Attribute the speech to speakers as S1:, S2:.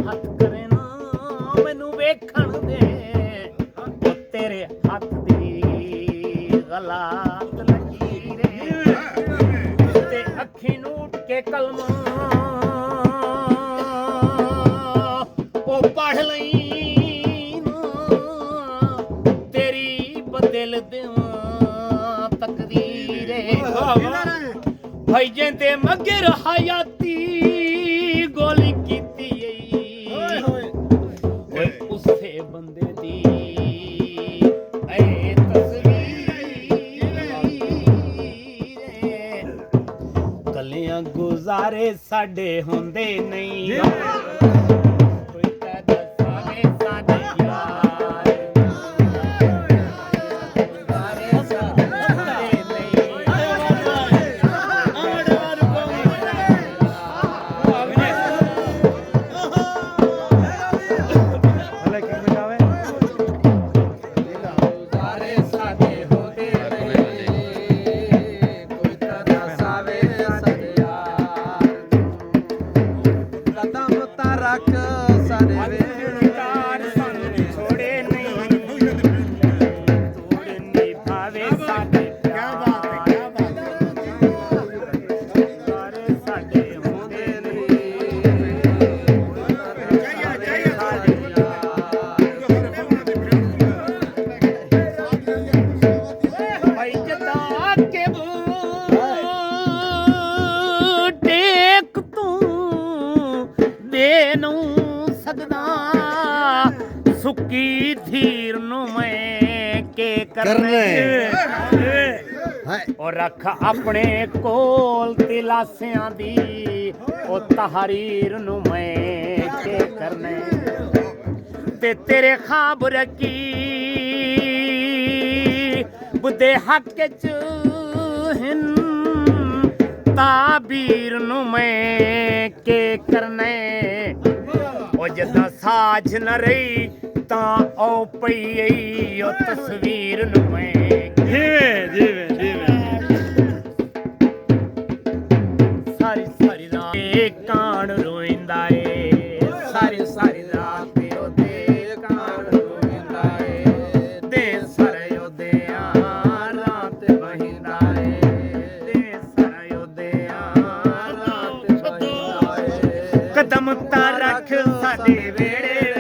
S1: ਹੱਥ ਕਰੇ ਨਾ ਮੈਨੂੰ ਵੇਖਣ ਦੇ ਉਹ ਤੇਰੇ ਹੱਥ ਦੀ ਗਲਾਤ ਲੱਗੀ ਰੇ ਤੇ ਅੱਖੀ ਨੂੰ ਉੱਠ ਕੇ ਕਲਮਾ ਉਹ ਪੜ ਲਈ ਨਾ ਤੇਰੀ ਬਦਲ ਦੇਵਾਂ ਤਕਦੀਰੇ ਭਾਈ ਜਿੰਦੇ ਮਗਰ ਹਯਾਤੀ ਗੋਲੀ ਕੀਤੀ ਓਏ ਉਸੇ ਬੰਦੇ ਦੀ ਐ ਤਸਵੀਰ ਕੱਲਿਆਂ ਗੁਜ਼ਾਰੇ ਸਾਡੇ ਹੁੰਦੇ ਨਹੀਂ ਕੋਈ ਤਾਂ ਦੱਸਾਵੇ ਸਾਡੇ ਯਾਰ ਗੁਜ਼ਾਰੇ ਸਾਡੇ ਹੁੰਦੇ ਨਹੀਂ ਸੁੱਕੀ ਧੀਰ ਨੂੰ ਮੈਂ ਕੇ ਕਰਨੇ ਉਹ ਰੱਖ ਆਪਣੇ ਕੋਲ ਤਿਲਾਸਿਆਂ ਦੀ ਉਹ ਤਹਰੀਰ ਨੂੰ ਮੈਂ ਕੇ ਕਰਨੇ ਤੇ ਤੇਰੇ ਖਾਬ ਰਕੀ ਬੁੱਧੇ ਹੱਕ ਚ ਹਿੰ ਤਾਬੀਰ ਨੂੰ ਮੈਂ ਕੇ ਕਰਨੇ ਉਹ ਜਦੋਂ ਸਾਜ ਨ ਰਹੀ ਤਾਂ ਉਹ ਪਈ ਉਹ ਤਸਵੀਰ ਨੂੰ ਮੈਂ ਜਿਵੇਂ ਸਾਰੀ ਸਾਰੀ ਰਾਤ ਕਾਣ ਰੋਇੰਦਾ ਏ ਸਾਰੀ ਸਾਰੀ ਰਾਤ ਉਹਦੇ ਕਾਣ ਰੋਇੰਦਾ ਏ ਦੇ ਸਾਰੇ ਉਹਦੇ ਰਾਤ ਬਹਿੰਦਾ ਏ ਦੇ ਸਾਰੇ ਉਹਦੇ ਰਾਤ ਬਹਿੰਦਾ ਏ ਕਦਮ ਤਾਂ ਰੱਖ ਸਾਡੇ ਵੇੜੇ